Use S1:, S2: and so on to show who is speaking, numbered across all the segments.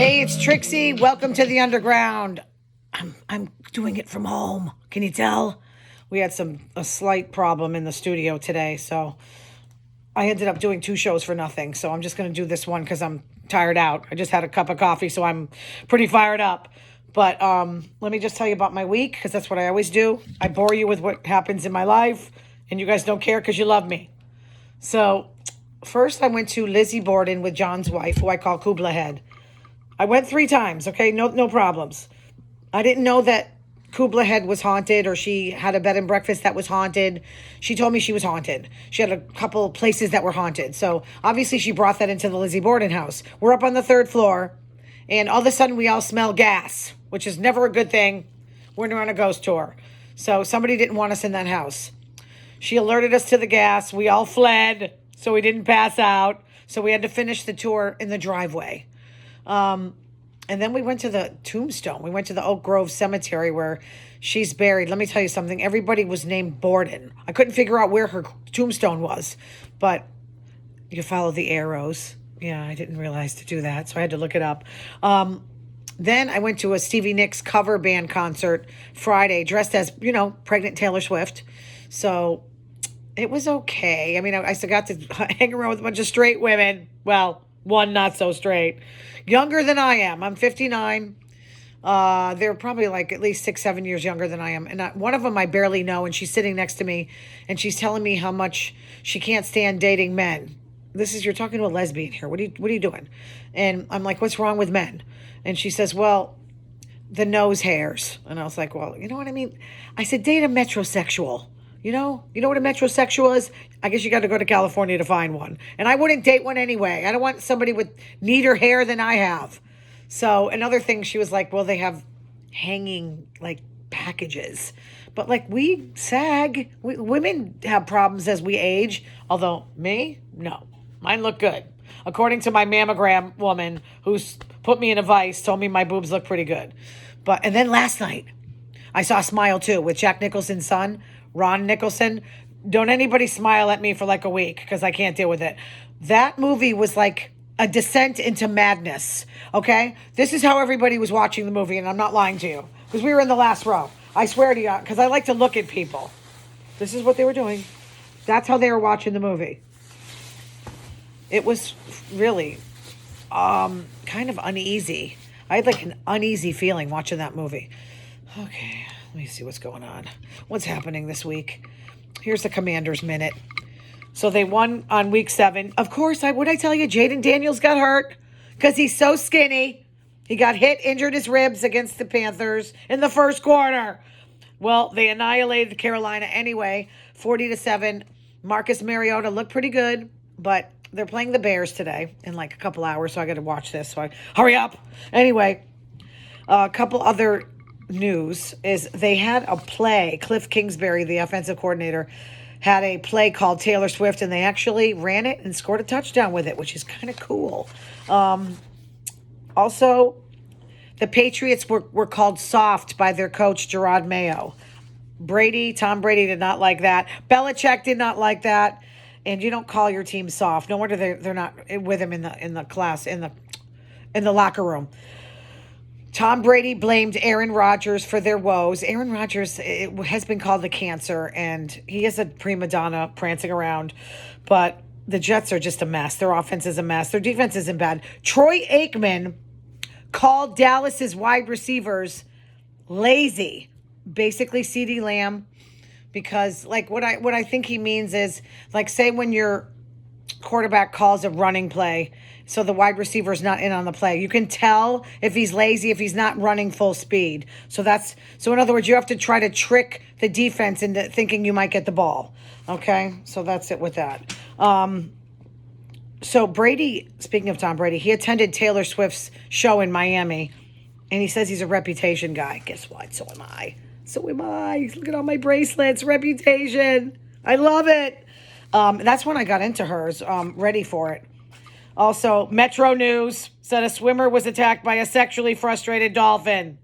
S1: Hey, it's Trixie. Welcome to the underground. I'm doing it from home. Can you tell? We had a slight problem in the studio today, so I ended up doing two shows for nothing. So I'm just going to do this one because I'm tired out. I just had a cup of coffee, so I'm pretty fired up. But let me just tell you about my week, because that's what I always do. I bore you with what happens in my life, and you guys don't care because you love me. So first I went to Lizzie Borden with John's wife, who I call Kubla Head. I went 3 times, okay? No problems. I didn't know that Kubla Head was haunted, or she had a bed and breakfast that was haunted. She told me she was haunted. She had a couple places that were haunted. So obviously she brought that into the Lizzie Borden house. We're up on the 3rd floor, and all of a sudden we all smell gas, which is never a good thing when we're on a ghost tour. So somebody didn't want us in that house. She alerted us to the gas. We all fled, so we didn't pass out. So we had to finish the tour in the driveway. And then we went to the tombstone. We went to the Oak Grove Cemetery where she's buried. Let me tell you something. Everybody was named Borden. I couldn't figure out where her tombstone was, but you follow the arrows. Yeah, I didn't realize to do that, so I had to look it up. Then I went to a Stevie Nicks cover band concert Friday, dressed as, pregnant Taylor Swift. So it was okay. I mean, I still got to hang around with a bunch of straight women. Well, one not so straight. Younger than I am. I'm 59. They're probably like at least 6-7 years younger than I am. And one of them I barely know, and she's sitting next to me, and she's telling me how much she can't stand dating men. You're talking to a lesbian here. What are you doing? And I'm like, what's wrong with men? And she says, well, the nose hairs. And I was like, well, you know what I mean? I said, date a metrosexual. You know what a metrosexual is? I guess you got to go to California to find one. And I wouldn't date one anyway. I don't want somebody with neater hair than I have. So another thing, she was like, well, they have hanging like packages. But like we sag. Women have problems as we age. Although me, no. Mine look good. According to my mammogram woman who's put me in a vice, told me my boobs look pretty good. And then last night, I saw Smile 2 with Jack Nicholson's son, Ron Nicholson. Don't anybody smile at me for like a week because I can't deal with it. That movie was like a descent into madness, okay? This is how everybody was watching the movie, and I'm not lying to you because we were in the last row. I swear to you, because I like to look at people. This is what they were doing. That's how they were watching the movie. It was really kind of uneasy. I had like an uneasy feeling watching that movie. Okay, let me see what's going on. What's happening this week? Here's the Commanders Minute. So they won on week 7. Of course, would I tell you, Jaden Daniels got hurt because he's so skinny. He got injured his ribs against the Panthers in the first quarter. Well, they annihilated Carolina anyway, 40-7. Marcus Mariota looked pretty good, but they're playing the Bears today in like a couple hours, so I got to watch this. So hurry up. Anyway, a couple other news is they had a play. Cliff Kingsbury, the offensive coordinator, had a play called Taylor Swift, and they actually ran it and scored a touchdown with it, which is kind of cool. Also, the Patriots were called soft by their coach, Gerard Mayo. Tom Brady did not like that. Belichick did not like that. And you don't call your team soft. No wonder they're not with him in the class, in the locker room. Tom Brady blamed Aaron Rodgers for their woes. Aaron Rodgers has been called the cancer, and he is a prima donna prancing around. But the Jets are just a mess. Their offense is a mess. Their defense isn't bad. Troy Aikman called Dallas's wide receivers lazy. Basically, CeeDee Lamb. Because, like, what I think he means is, like, say when your quarterback calls a running play, so the wide receiver is not in on the play. You can tell if he's lazy, if he's not running full speed. So in other words, you have to try to trick the defense into thinking you might get the ball. Okay? So that's it with that. So Brady, speaking of Tom Brady, he attended Taylor Swift's show in Miami, and he says he's a Reputation guy. Guess what? So am I. So am I. Look at all my bracelets. Reputation. I love it. That's when I got into hers. Ready for it. Also, Metro News said a swimmer was attacked by a sexually frustrated dolphin.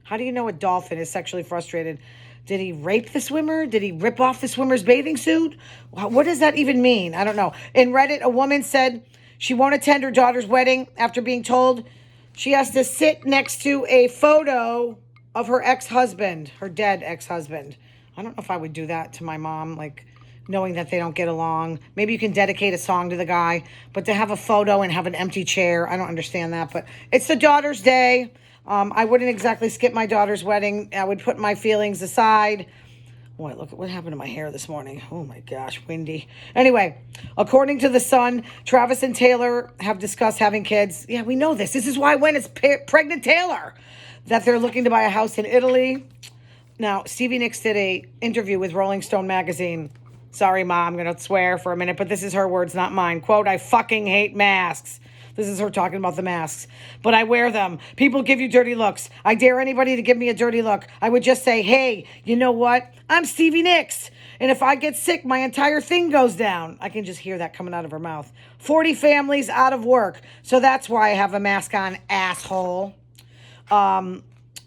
S1: How do you know a dolphin is sexually frustrated? Did he rape the swimmer? Did he rip off the swimmer's bathing suit? What does that even mean? I don't know. In Reddit, a woman said she won't attend her daughter's wedding after being told She has to sit next to a photo of her ex-husband, her dead ex-husband. I don't know if I would do that to my mom, like knowing that they don't get along. Maybe you can dedicate a song to the guy, but to have a photo and have an empty chair, I don't understand that. But it's the daughter's day. I wouldn't exactly skip my daughter's wedding. I would put my feelings aside. Boy, look at what happened to my hair this morning. Oh my gosh, windy. Anyway, according to The Sun, Travis and Taylor have discussed having kids. Yeah, we know this. This is why when it's pregnant Taylor, that they're looking to buy a house in Italy. Now, Stevie Nicks did a interview with Rolling Stone magazine. Sorry, Ma, I'm going to swear for a minute, but this is her words, not mine. Quote, I fucking hate masks. This is her talking about the masks. But I wear them. People give you dirty looks. I dare anybody to give me a dirty look. I would just say, hey, you know what? I'm Stevie Nicks. And if I get sick, my entire thing goes down. I can just hear that coming out of her mouth. 40 families out of work. So that's why I have a mask on, asshole.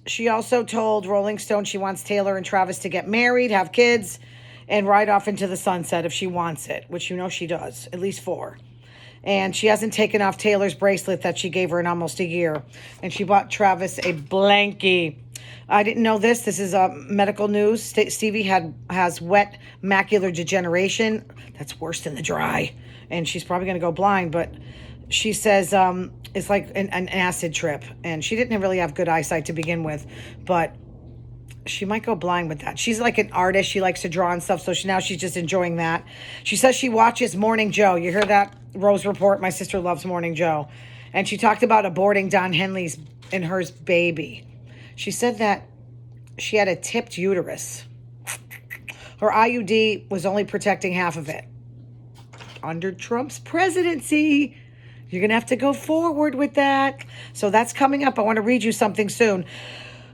S1: She also told Rolling Stone she wants Taylor and Travis to get married, have kids, and ride off into the sunset if she wants it, which you know she does, at least 4. And she hasn't taken off Taylor's bracelet that she gave her in almost a year. And she bought Travis a blankie. I didn't know this. This is medical news. Stevie has wet macular degeneration. That's worse than the dry. And she's probably going to go blind. But she says it's like an acid trip. And she didn't really have good eyesight to begin with. But she might go blind with that. She's like an artist. She likes to draw and stuff. So now she's just enjoying that. She says she watches Morning Joe. You hear that, Rose Report? My sister loves Morning Joe. And she talked about aborting Don Henley's and hers baby. She said that she had a tipped uterus. Her IUD was only protecting half of it. Under Trump's presidency, you're going to have to go forward with that. So that's coming up. I want to read you something soon.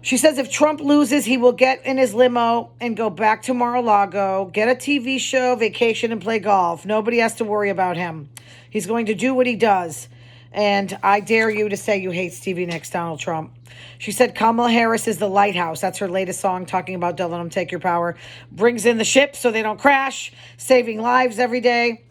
S1: She says if Trump loses, he will get in his limo and go back to Mar-a-Lago, get a TV show, vacation, and play golf. Nobody has to worry about him. He's going to do what he does. And I dare you to say you hate Stevie Nicks, Donald Trump. She said Kamala Harris is the lighthouse. That's her latest song talking about don't let them take your power. Brings in the ship so they don't crash, saving lives every day.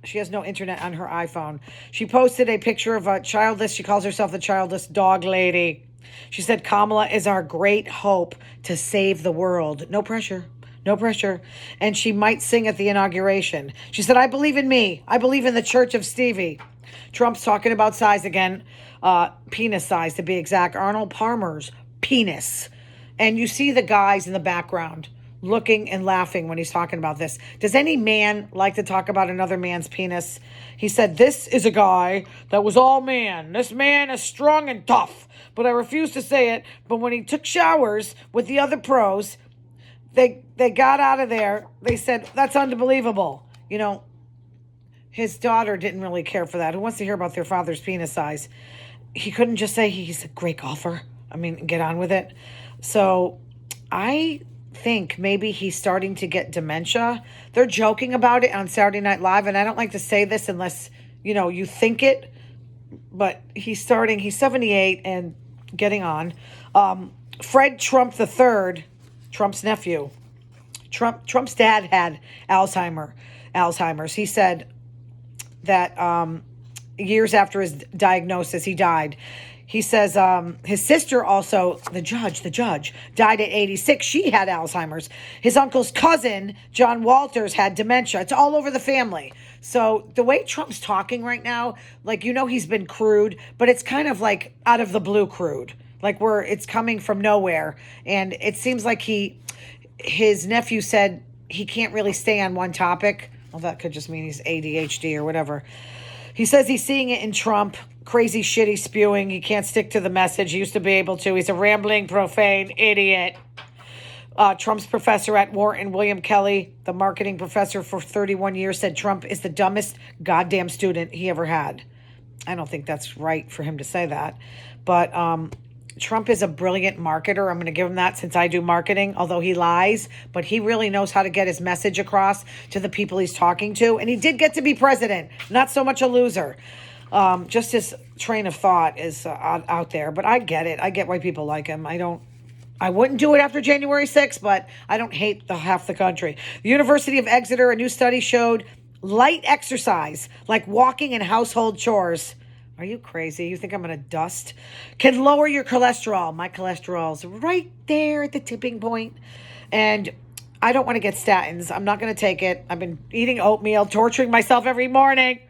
S1: She has no internet on her iPhone. She posted a picture of a childless, she calls herself the childless dog lady. She said, Kamala is our great hope to save the world. No pressure. No pressure. And she might sing at the inauguration. She said, I believe in me. I believe in the Church of Stevie. Trump's talking about size again. Penis size, to be exact. Arnold Palmer's penis. And you see the guys in the background looking and laughing when he's talking about this. Does any man like to talk about another man's penis? He said, this is a guy that was all man. This man is strong and tough. But I refuse to say it. But when he took showers with the other pros, they got out of there. They said, that's unbelievable. You know, his daughter didn't really care for that. Who wants to hear about their father's penis size? He couldn't just say he's a great golfer. I mean, get on with it. So I think maybe he's starting to get dementia. They're joking about it on Saturday Night Live. And I don't like to say this unless, you know, you think it. But he's 78 and getting on. Fred Trump III, Trump's nephew. Trump's dad had Alzheimer's. He said that years after his diagnosis, he died. He says his sister also, the judge, died at 86. She had Alzheimer's. His uncle's cousin, John Walters, had dementia. It's all over the family. So the way Trump's talking right now, like, you know, he's been crude, but it's kind of like out of the blue crude, like where it's coming from nowhere. And it seems like his nephew said he can't really stay on one topic. Well, that could just mean he's ADHD or whatever. He says he's seeing it in Trump. Crazy shit he's spewing. He can't stick to the message. He used to be able to. He's a rambling, profane idiot. Trump's professor at Wharton, William Kelly, the marketing professor for 31 years, said Trump is the dumbest goddamn student he ever had. I don't think that's right for him to say that. But Trump is a brilliant marketer. I'm going to give him that since I do marketing, although he lies. But he really knows how to get his message across to the people he's talking to. And he did get to be president. Not so much a loser. Just his train of thought is out there. But I get it. I get why people like him. I wouldn't do it after January 6th, but I don't hate half the country. The University of Exeter, a new study showed light exercise, like walking and household chores, Are you crazy? You think I'm going to dust? Can lower your cholesterol. My cholesterol's right there at the tipping point. And I don't want to get statins. I'm not going to take it. I've been eating oatmeal, torturing myself every morning.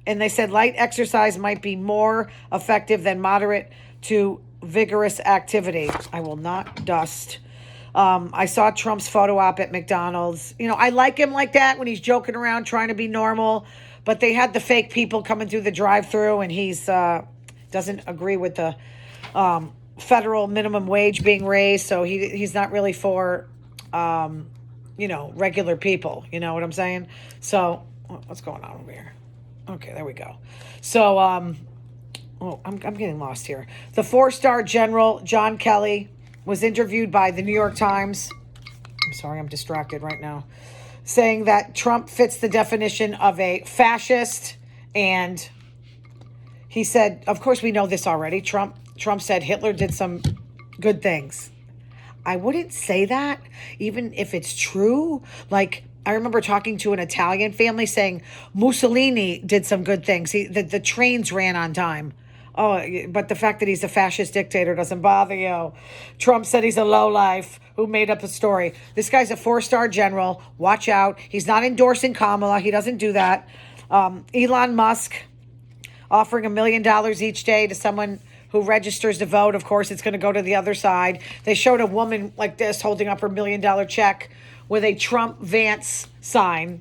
S1: And they said light exercise might be more effective than moderate to vigorous activity. I will not dust. I saw Trump's photo op at McDonald's. You know, I like him like that when he's joking around trying to be normal. But they had the fake people coming through the drive-thru, and he's doesn't agree with the federal minimum wage being raised. So he's not really for, regular people. You know what I'm saying? So what's going on over here? Okay, there we go. So, I'm getting lost here. The 4-star general, John Kelly, was interviewed by the New York Times. I'm sorry, I'm distracted right now. Saying that Trump fits the definition of a fascist. And he said, of course we know this already. Trump said Hitler did some good things. I wouldn't say that, even if it's true. Like, I remember talking to an Italian family saying Mussolini did some good things. The trains ran on time. Oh, but the fact that he's a fascist dictator doesn't bother you. Trump said he's a lowlife who made up a story. This guy's a 4-star general. Watch out. He's not endorsing Kamala. He doesn't do that. Elon Musk offering $1 million each day to someone who registers to vote. Of course, it's going to go to the other side. They showed a woman like this holding up her $1 million check with a Trump Vance sign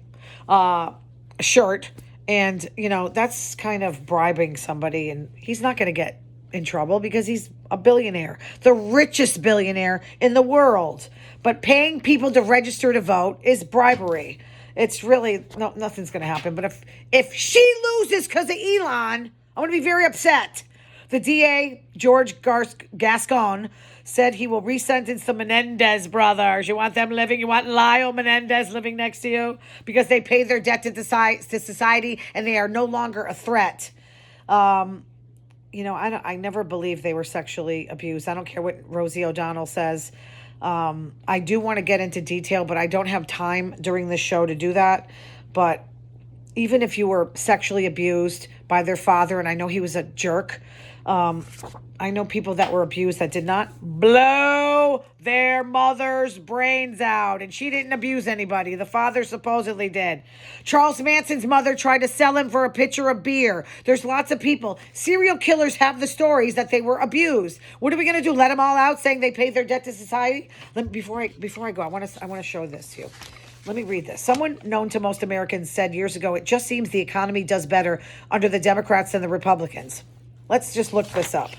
S1: shirt. And, that's kind of bribing somebody. And he's not going to get in trouble because he's a billionaire, the richest billionaire in the world. But paying people to register to vote is bribery. It's really, nothing's going to happen. But if she loses because of Elon, I'm going to be very upset. The DA, George Gascon, said he will resentence the Menendez brothers. You want them living? You want Lyle Menendez living next to you? Because they pay their debt to society and they are no longer a threat. I never believed they were sexually abused. I don't care what Rosie O'Donnell says. I do want to get into detail, but I don't have time during this show to do that. But even if you were sexually abused by their father, and I know he was a jerk, I know people that were abused that did not blow their mother's brains out. And she didn't abuse anybody. The father supposedly did. Charles Manson's mother tried to sell him for a pitcher of beer. There's lots of people. Serial killers have the stories that they were abused. What are we going to do? Let them all out saying they paid their debt to society? Before I go, I want to show this to you. Let me read this. Someone known to most Americans said years ago, it just seems the economy does better under the Democrats than the Republicans. Let's just look this up.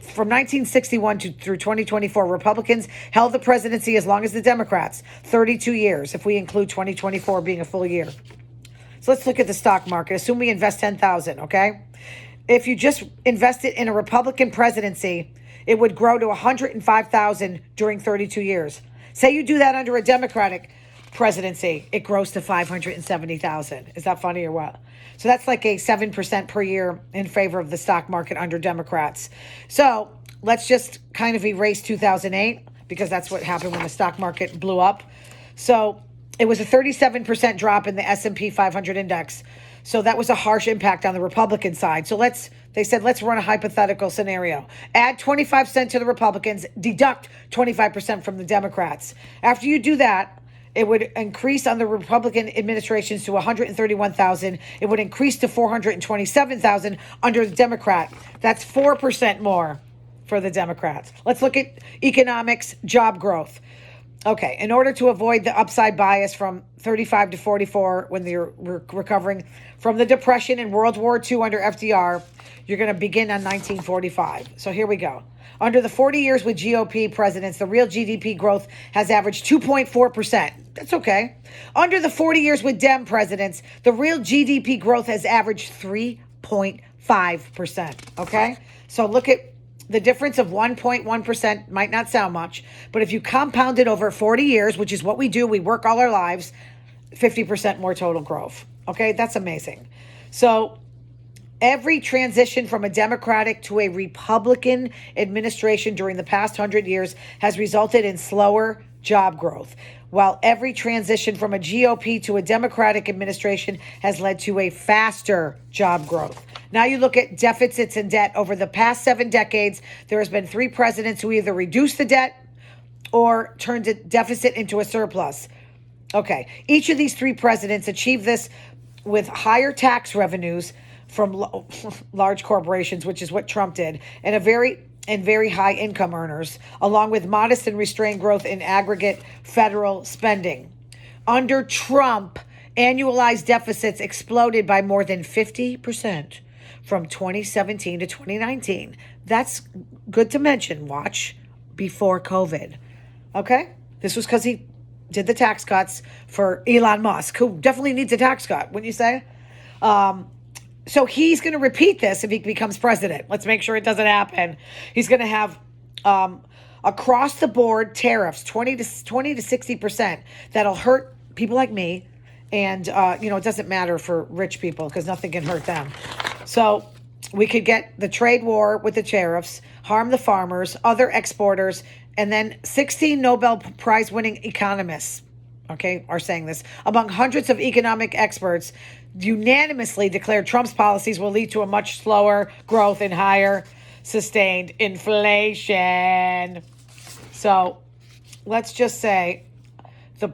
S1: From 1961 through 2024, Republicans held the presidency as long as the Democrats, 32 years, if we include 2024 being a full year. So let's look at the stock market. Assume we invest $10,000, okay? If you just invested in a Republican presidency, it would grow to $105,000 during 32 years. Say you do that under a Democratic presidency, it grows to $570,000. Is that funny or what? So that's like a 7% per year in favor of the stock market under Democrats. So let's just kind of erase 2008 because that's what happened when the stock market blew up. So it was a 37% drop in the S&P 500 index. So that was a harsh impact on the Republican side. So they said, let's run a hypothetical scenario. Add 25 cents to the Republicans, deduct 25% from the Democrats. After you do that, it would increase on the Republican administrations to 131,000. It would increase to 427,000 under the Democrat. That's 4% more for the Democrats. Let's look at economics, job growth. Okay, in order to avoid the upside bias from 35 to 44 when they're recovering from the Depression and World War II under FDR, you're going to begin on 1945. So here we go. Under the 40 years with GOP presidents, the real GDP growth has averaged 2.4%. That's okay. Under the 40 years with Dem presidents, the real GDP growth has averaged 3.5%. Okay? So look at the difference of 1.1%. Might not sound much, but if you compound it over 40 years, which is what we do, we work all our lives, 50% more total growth. Okay? That's amazing. So every transition from a Democratic to a Republican administration during the past 100 years has resulted in slower job growth, while every transition from a GOP to a Democratic administration has led to a faster job growth. Now you look at deficits and debt. Over the past 7 decades, there has been 3 presidents who either reduced the debt or turned the deficit into a surplus. Okay, each of these 3 presidents achieved this with higher tax revenues from large corporations, which is what Trump did, and very high income earners, along with modest and restrained growth in aggregate federal spending. Under Trump, annualized deficits exploded by more than 50% from 2017 to 2019. That's good to mention. Watch before COVID. Okay? This was because he did the tax cuts for Elon Musk, who definitely needs a tax cut, wouldn't you say? So he's going to repeat this if he becomes president. Let's make sure it doesn't happen. He's going to have across the board tariffs, 20 to 60%. That'll hurt people like me. And, it doesn't matter for rich people because nothing can hurt them. So we could get the trade war with the tariffs, harm the farmers, other exporters, and then 16 Nobel Prize winning economists, are saying this. Among hundreds of economic experts, unanimously declared Trump's policies will lead to a much slower growth and higher sustained inflation. So let's just say the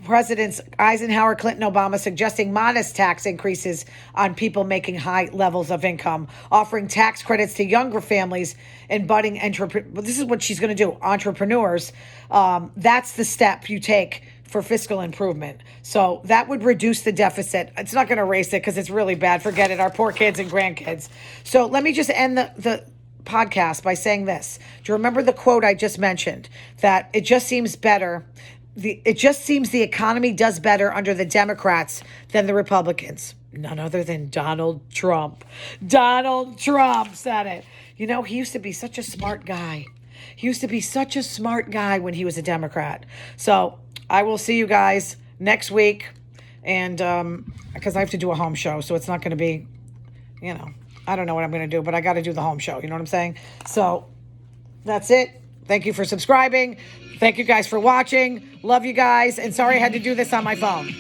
S1: presidents Eisenhower, Clinton, Obama suggesting modest tax increases on people making high levels of income, offering tax credits to younger families and budding entrepreneurs. Well, this is what she's going to do, entrepreneurs. That's the step you take for fiscal improvement. So that would reduce the deficit. It's not going to erase it because it's really bad. Forget it. Our poor kids and grandkids. So let me just end the podcast by saying this. Do you remember the quote I just mentioned? That it just seems better. It just seems the economy does better under the Democrats than the Republicans. None other than Donald Trump. Donald Trump said it. He used to be such a smart guy. He used to be such a smart guy when he was a Democrat. So I will see you guys next week. And because I have to do a home show, so it's not going to be, I don't know what I'm going to do, but I got to do the home show. You know what I'm saying? So that's it. Thank you for subscribing. Thank you guys for watching. Love you guys. And sorry I had to do this on my phone.